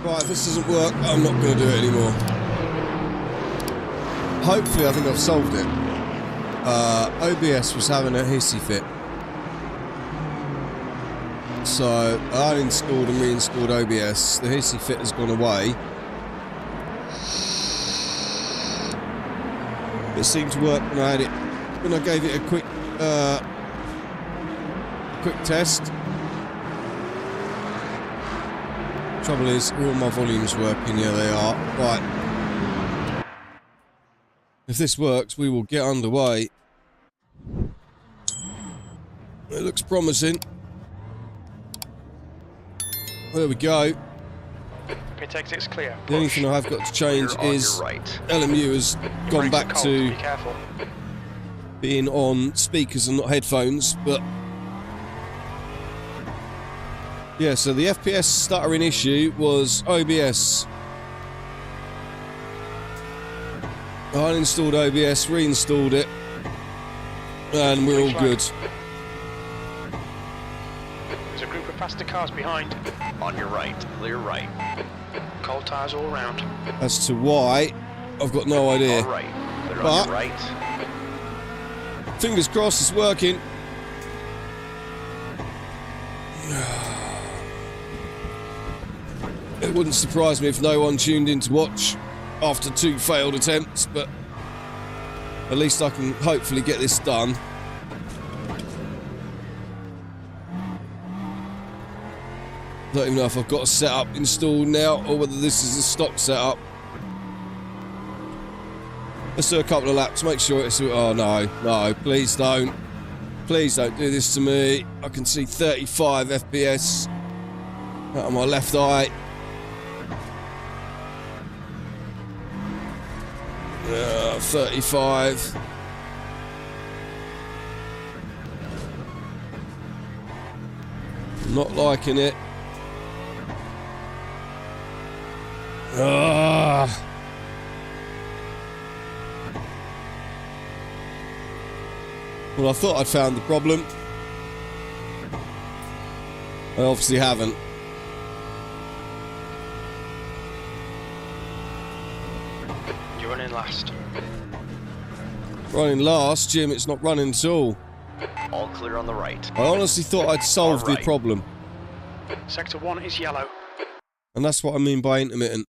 Right, if this doesn't work, I'm not going to do it anymore. Hopefully, I think I've solved it. OBS was having a hissy fit. So, I uninstalled and reinstalled OBS. The hissy fit has gone away. It seemed to work when I had it, when I gave it a quick test. Trouble is, all my volumes working. Yeah, they are. Right. If this works, we will get underway. It looks promising. There we go. Pit exit's clear. The only thing I've got to change is LMU has gone back to being on speakers and not headphones, but yeah, so the FPS stuttering issue was OBS. I uninstalled OBS, reinstalled it, and we're all good. There's a group of faster cars behind. On your right, clear right. Cold tyres all around. As to why, I've got no idea. All right, clear on your right. Fingers crossed it's working. It wouldn't surprise me if no one tuned in to watch after 2 failed attempts, but at least I can hopefully get this done. Don't even know if I've got a setup installed now or whether this is a stock setup. Let's do a couple of laps, make sure it's... Oh no, no, please don't. Please don't do this to me. I can see 35 FPS out of my left eye. 35. Not liking it. Well, I thought I'd found the problem. I obviously haven't. You're running last. Running last, Jim, it's not running at all. All clear on the right. I honestly thought I'd solved the problem. Sector 1 is yellow. And that's what I mean by intermittent.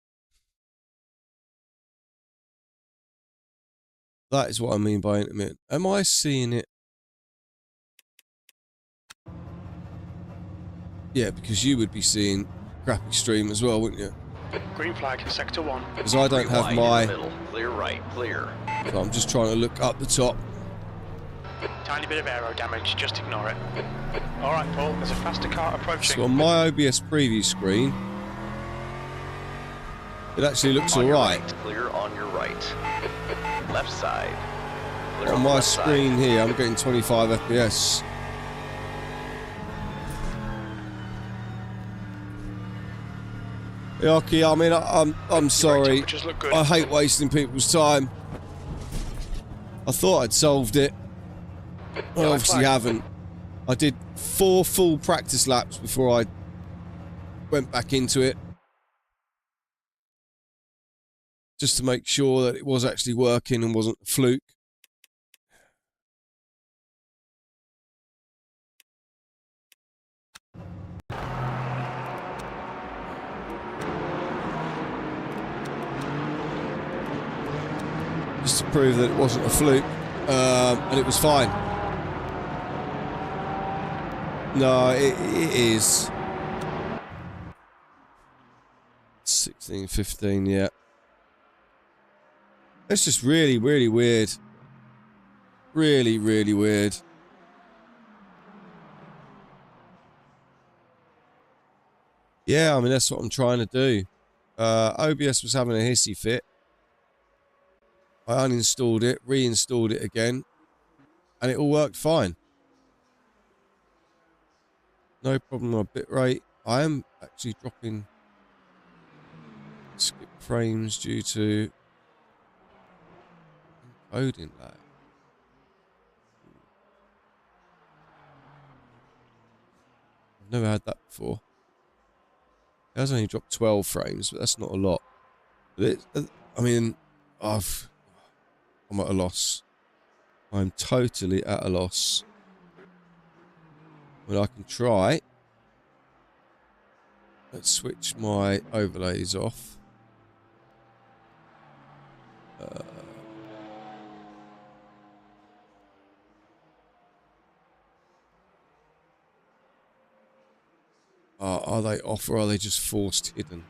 That is what I mean by intermittent. Am I seeing it? Yeah, because you would be seeing crappy stream as well, wouldn't you? Green flag, sector 1. Because I don't have my... Clear right, clear. So I'm just trying to look up the top. Tiny bit of aero damage, just ignore it. Alright, Paul, there's a faster car approaching. So on my OBS preview screen, it actually looks alright. Right, clear on your right. Left side. Clear On my screen here, I'm getting 25 FPS. Yeah, okay, I mean, I'm sorry. I hate wasting people's time. I thought I'd solved it. I obviously haven't. I did 4 full practice laps before I went back into it. Just to make sure that it was actually working and wasn't a fluke. Just to prove that it wasn't a fluke. And it was fine. No, it is. 16, 15, yeah. It's just really, really weird. Really, really weird. Yeah, I mean, that's what I'm trying to do. OBS was having a hissy fit. I uninstalled it, reinstalled it again, and it all worked fine. No problem on bitrate. I am actually dropping skip frames due to encoding lag. I've never had that before. It has only dropped 12 frames, but that's not a lot. But I mean, I'm at a loss. I'm totally at a loss. But I can try. Let's switch my overlays off. Are they off or are they just forced hidden?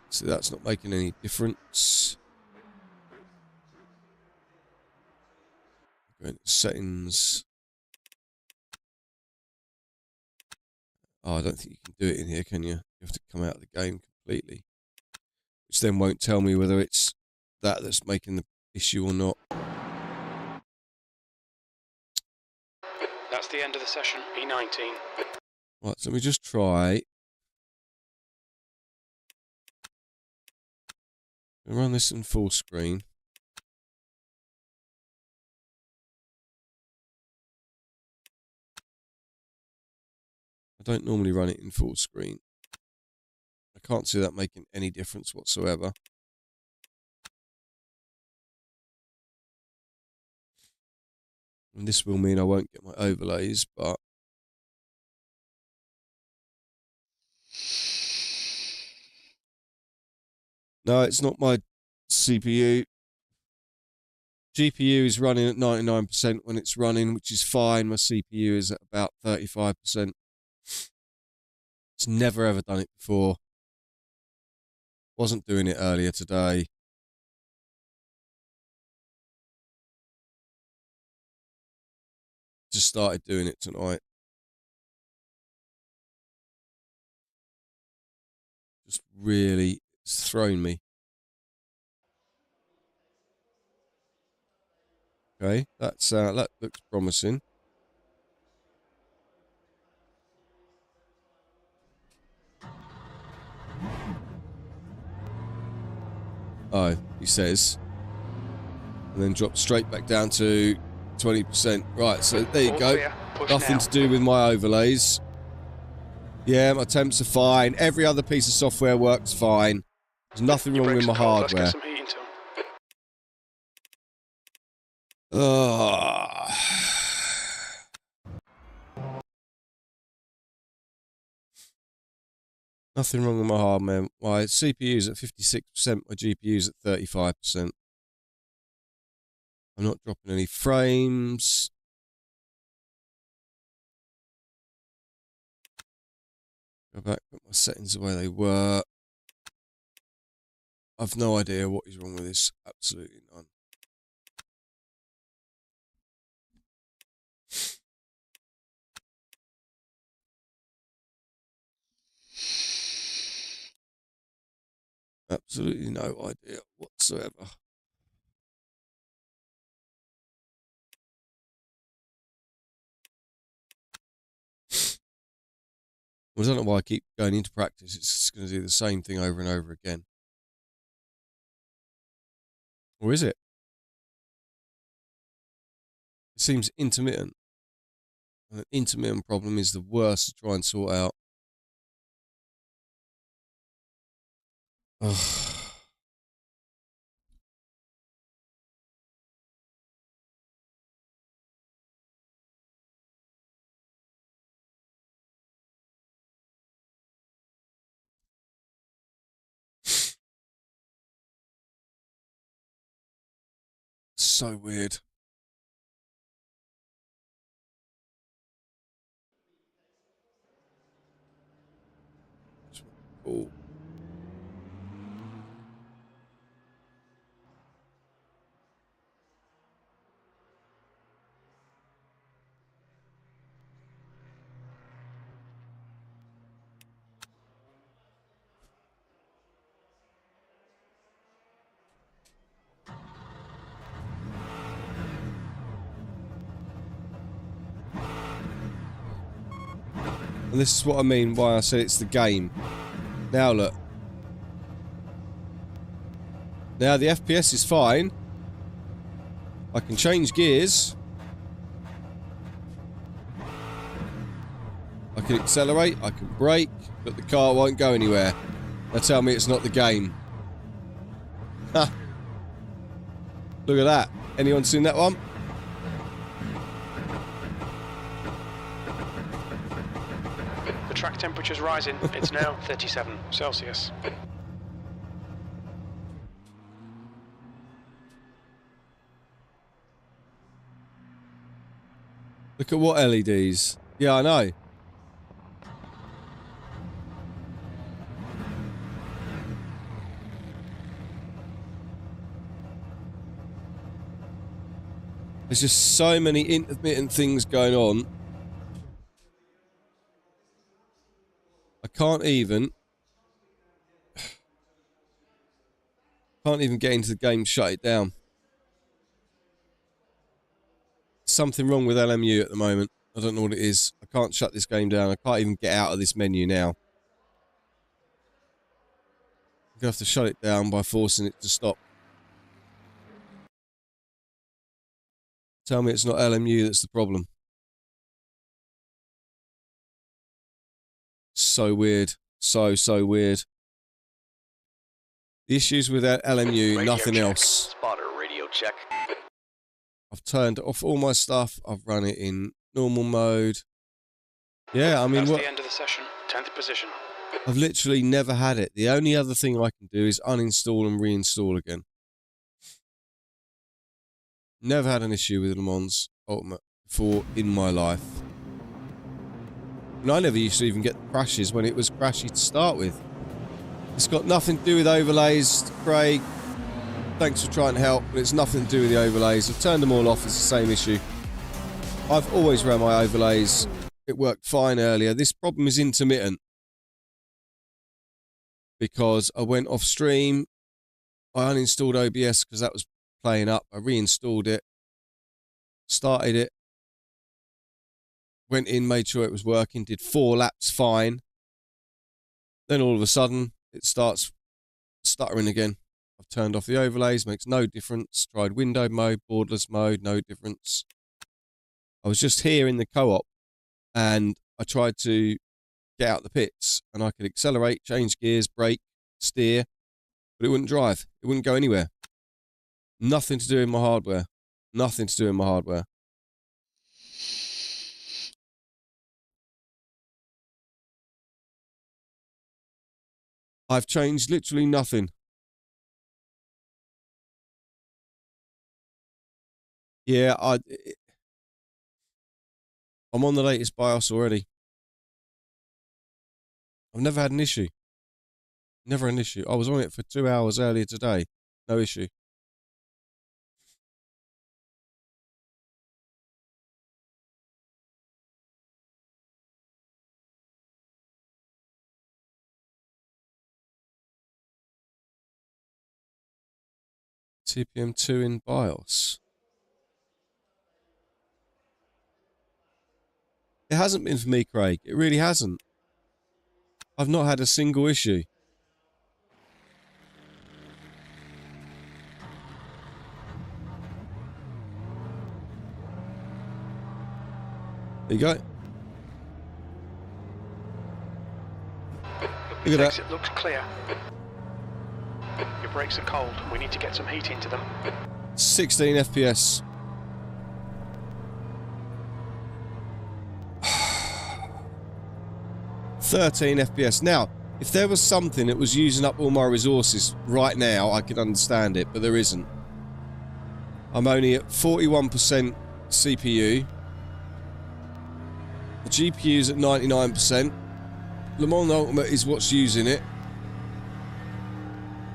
So that's not making any difference. Go into settings. Oh, I don't think you can do it in here, can you? You have to come out of the game completely. Which then won't tell me whether it's that that's making the issue or not. That's the end of the session, P19. Right, so let me just try. I'll run this in full screen. I don't normally run it in full screen. I can't see that making any difference whatsoever. And this will mean I won't get my overlays, but no, it's not my CPU. GPU is running at 99% when it's running, which is fine. My CPU is at about 35%. It's never ever done it before. Wasn't doing it earlier today. Just started doing it tonight. Just really, it's thrown me. Okay, that looks promising. Oh, he says. And then drop straight back down to 20%. Right, so there you go. Nothing to do with my overlays. Yeah, my temps are fine. Every other piece of software works fine. There's nothing wrong with my hardware. Nothing wrong with my hardware. My CPU is at 56%, my GPU is at 35%. I'm not dropping any frames. Go back, put my settings the way they were. I've no idea what is wrong with this. Absolutely none. Absolutely no idea whatsoever. I don't know why I keep going into practice. It's just going to do the same thing over and over again. Or is it? It seems intermittent. And an intermittent problem is the worst to try and sort out. Ugh. So weird. Oh. And this is what I mean why I said it's the game. Now look. Now the FPS is fine. I can change gears. can accelerate, I can brake, but the car won't go anywhere. They tell me it's not the game. Ha! Look at that. Anyone seen that one? The track temperature's rising. It's now 37 Celsius. Look at what LEDs. Yeah, I know. There's just so many intermittent things going on. I can't even get into the game, shut it down. Something wrong with LMU at the moment. I don't know what it is. I can't shut this game down. I can't even get out of this menu now. I'm going to have to shut it down by forcing it to stop. Tell me it's not LMU that's the problem. So weird. So weird. The issues with LMU, Radio nothing check. else. Spotter radio check. I've turned off all my stuff. I've run it in normal mode. Yeah, I mean, That's the end of the session. 10th position. I've literally never had it. The only other thing I can do is uninstall and reinstall again. Never had an issue with Le Mans Ultimate before in my life. And I never used to even get the crashes when it was crashy to start with. It's got nothing to do with overlays, Craig. Thanks for trying to help, but it's nothing to do with the overlays. I've turned them all off. It's the same issue. I've always ran my overlays. It worked fine earlier. This problem is intermittent. Because I went off stream. I uninstalled OBS because that was playing up. I reinstalled it. Started it. Went in, made sure it was working. Did 4 laps fine. Then all of a sudden, it starts stuttering again. I've turned off the overlays, makes no difference. Tried window mode, borderless mode, no difference. I was just here in the co-op and I tried to get out the pits and I could accelerate, change gears, brake, steer, but it wouldn't drive. It wouldn't go anywhere. Nothing to do with my hardware. Nothing to do with my hardware. I've changed literally nothing. Yeah, I'm on the latest BIOS already. I've never had an issue. Never an issue. I was on it for 2 hours earlier today. No issue. TPM2 in BIOS. It hasn't been for me, Craig. It really hasn't. I've not had a single issue. There you go. Look at that. It looks clear. Your brakes are cold. We need to get some heat into them. 16 FPS. $13 FPS. Now, if there was something that was using up all my resources right now, I could understand it, but there isn't. I'm only at 41% CPU. The GPU's at 99%. Le Mans Ultimate is what's using it.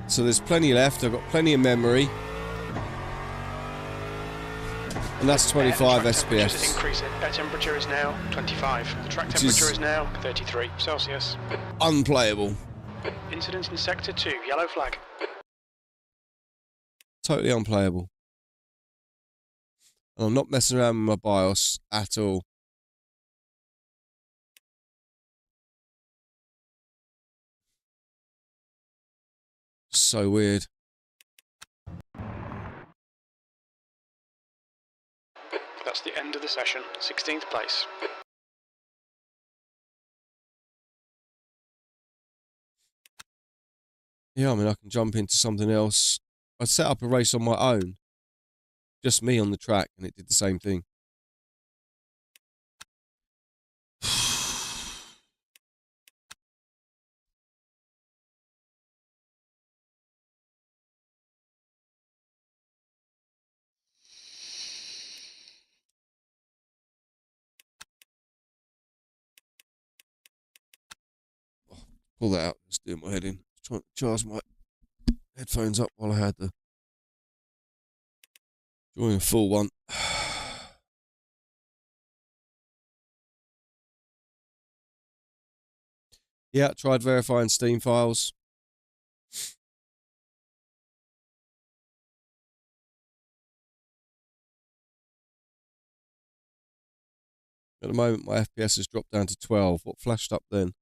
So there's plenty left. I've got plenty of memory. And that's 25 SPS. Increasing. Air temperature is now 25. The track temperature is now 33 Celsius. Unplayable. Incidents in Sector 2. Yellow flag. Totally unplayable. And I'm not messing around with my BIOS at all. So weird. That's the end of the session. 16th place. Yeah, I mean, I can jump into something else. I set up a race on my own. Just me on the track, and it did the same thing. Pull that out. Just do my head in. Trying to charge my headphones up while I had the join a full one. Yeah, tried verifying Steam files. At the moment, my FPS has dropped down to 12. What flashed up then?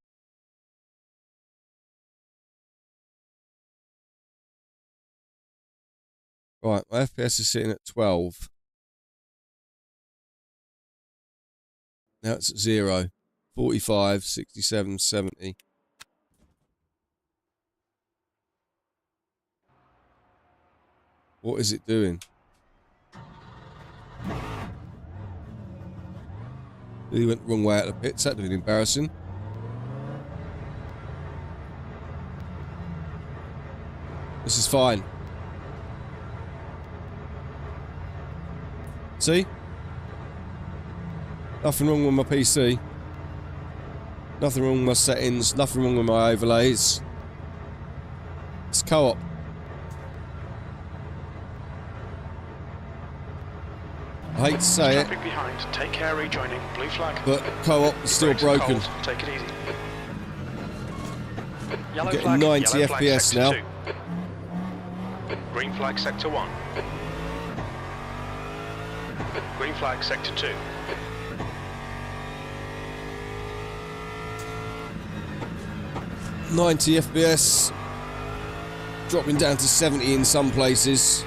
Right, my FPS is sitting at 12. Now it's at 0. 45, 67, 70. What is it doing? He went the wrong way out of the pits. That would have been embarrassing. This is fine. See? Nothing wrong with my PC. Nothing wrong with my settings. Nothing wrong with my overlays. It's co-op. I hate to say it, behind. Take care rejoining. Blue flag. but co-op is still broken. Take it easy. I'm getting 90 FPS now. 2. Green flag sector 1. Green flag sector 2. .90 FPS, dropping down to 70 in some places.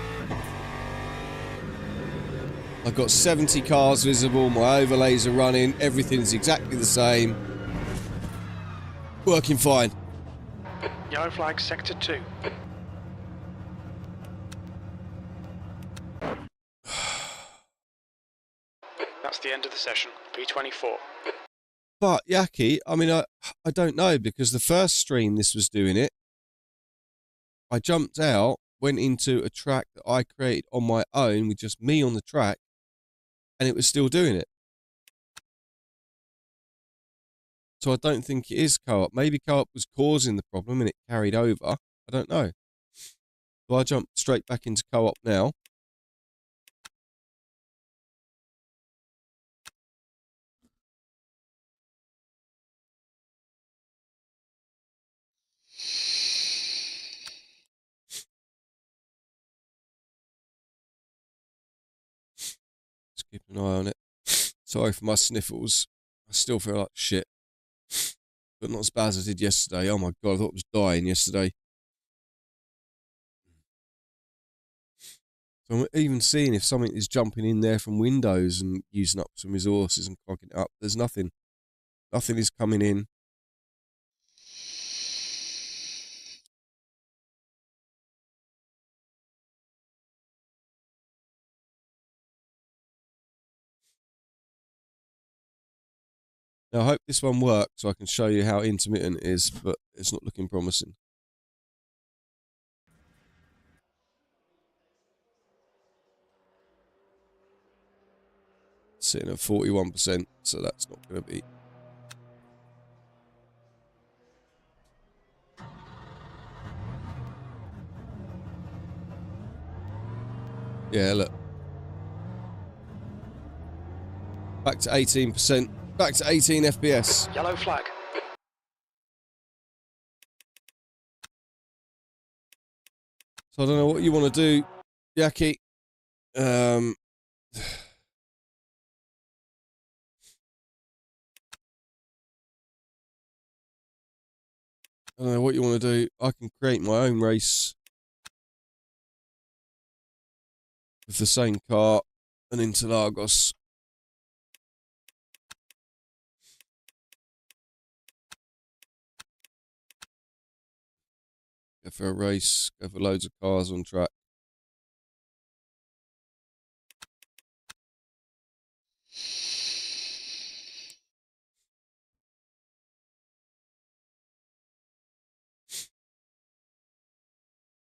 I've got 70 cars visible, my overlays are running, everything's exactly the same. Working fine. Yellow flag sector 2. That's the end of the session. P24. But, Jaccie, I mean, I don't know, because the first stream this was doing it, I jumped out, went into a track that I created on my own with just me on the track, and it was still doing it. So I don't think it is co-op. Maybe co-op was causing the problem and it carried over. I don't know. So I jumped straight back into co-op now. Just keep an eye on it. Sorry for my sniffles. I still feel like shit. But not as bad as I did yesterday. Oh my God, I thought I was dying yesterday. So I'm even seeing if something is jumping in there from Windows and using up some resources and clogging it up. There's nothing. Nothing is coming in. Now, I hope this one works so I can show you how intermittent it is, but it's not looking promising. Sitting at 41%, so that's not going to be... Yeah, look. Back to 18%. Back to 18 FPS. Yellow flag. So I don't know what you want to do, Jaccie. I don't know what you want to do. I can create my own race with the same car and Interlagos. Go for a race. Go for loads of cars on track.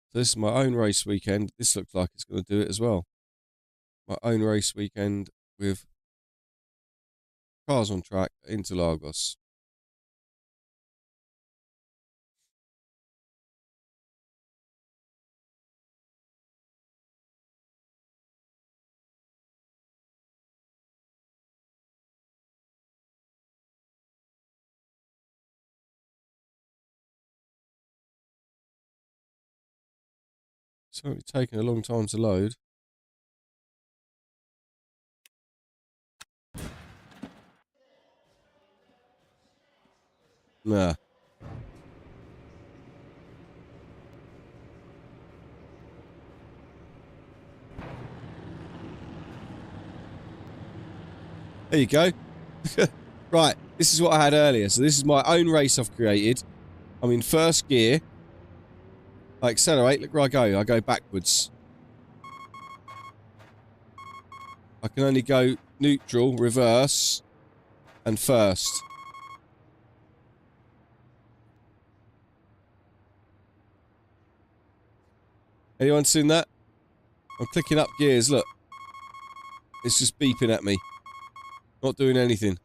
So this is my own race weekend. This looks like it's going to do it as well. My own race weekend with cars on track at Interlagos. It's only taking a long time to load. Nah. There you go. Right, this is what I had earlier. So this is my own race I've created. I'm in first gear. I accelerate, look where I go. I go backwards. I can only go neutral, reverse, and first. Anyone seen that? I'm clicking up gears, look. It's just beeping at me. Not doing anything.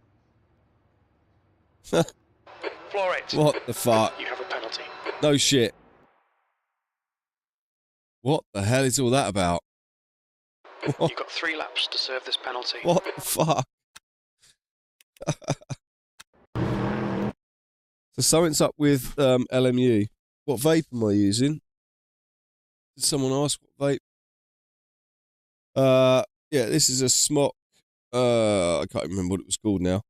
Floor it. What the fuck? You have a penalty. No shit. What the hell is all that about? You've got 3 laps to serve this penalty. What the fuck? So something's up with LMU. What vape am I using? Did someone ask what vape? Yeah, this is a Smock. I can't remember what it was called now.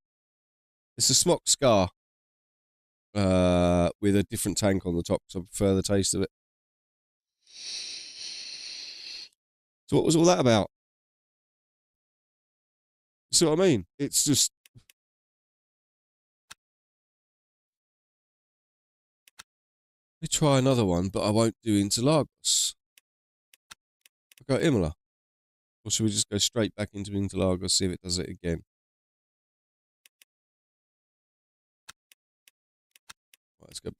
It's a Smock Scar. With a different tank on the top, because I prefer the taste of it. So what was all that about? See what I mean? It's just... Let me try another one, but I won't do Interlagos. I'll go Imola. Or should we just go straight back into Interlagos, see if it does it again? Right, let's go.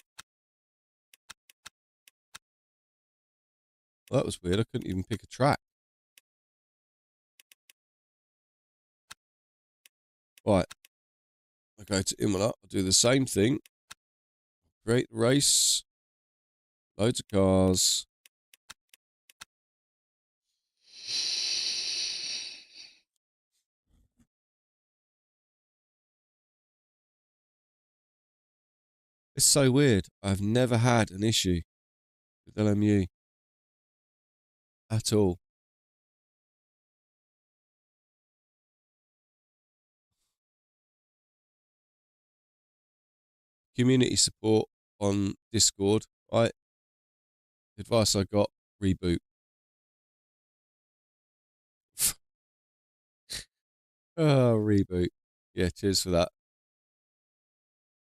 Well, that was weird. I couldn't even pick a track. Right. I go to Imola. I'll do the same thing. Create the race. Loads of cars. It's so weird. I've never had an issue with LMU at all. Community support on Discord, right? The advice I got, reboot. Oh, reboot. Yeah, cheers for that.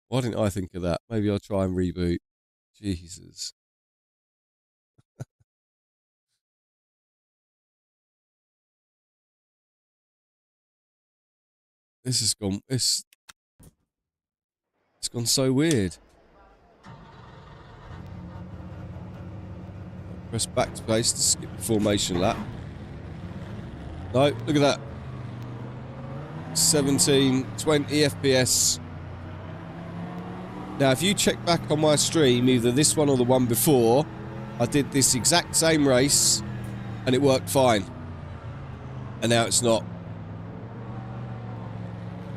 Why didn't I think of that? Maybe I'll try and reboot. Jesus. This has gone... It's gone so weird. Press backspace to skip the formation lap. No, look at that. 17, 20 FPS. Now, if you check back on my stream, either this one or the one before, I did this exact same race, and it worked fine. And now it's not.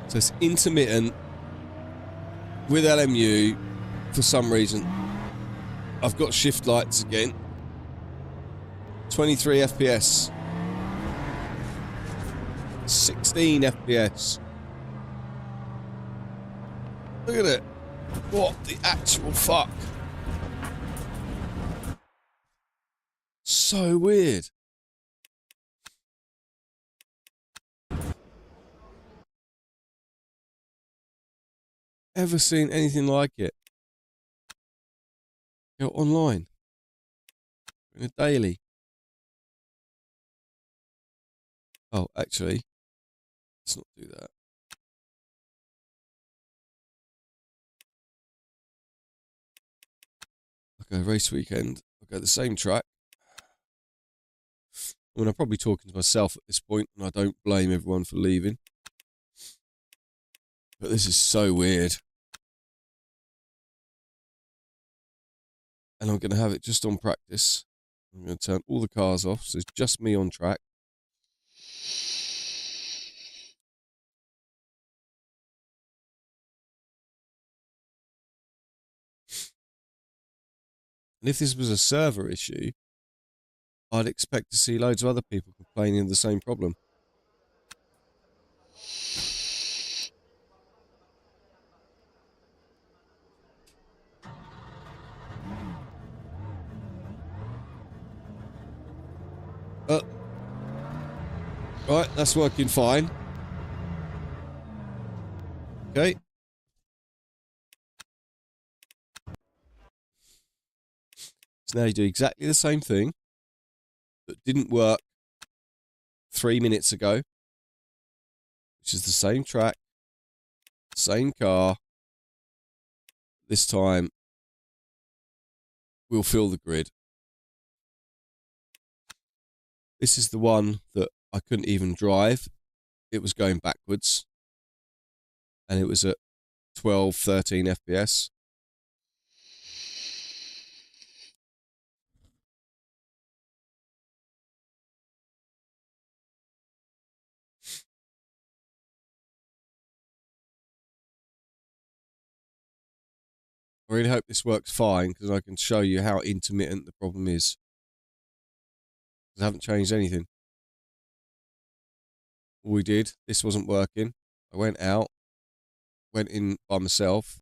So it's intermittent with LMU for some reason. I've got shift lights again. 23 FPS. 16 FPS. Look at it. What the actual fuck? So weird. Ever seen anything like it? Go online. In a daily. Oh, actually, let's not do that. Okay, race weekend. I'll go the same track. I mean, I'm probably talking to myself at this point, and I don't blame everyone for leaving. But this is so weird. And I'm going to have it just on practice. I'm going to turn all the cars off, so it's just me on track. And if this was a server issue, I'd expect to see loads of other people complaining of the same problem. Right, that's working fine. Okay. So now you do exactly the same thing that didn't work 3 minutes ago, which is the same track, same car. This time, we'll fill the grid. This is the one that I couldn't even drive. It was going backwards. And it was at 12, 13 FPS. I really hope this works fine, because I can show you how intermittent the problem is. I haven't changed anything. All we did, this wasn't working. I went out, went in by myself,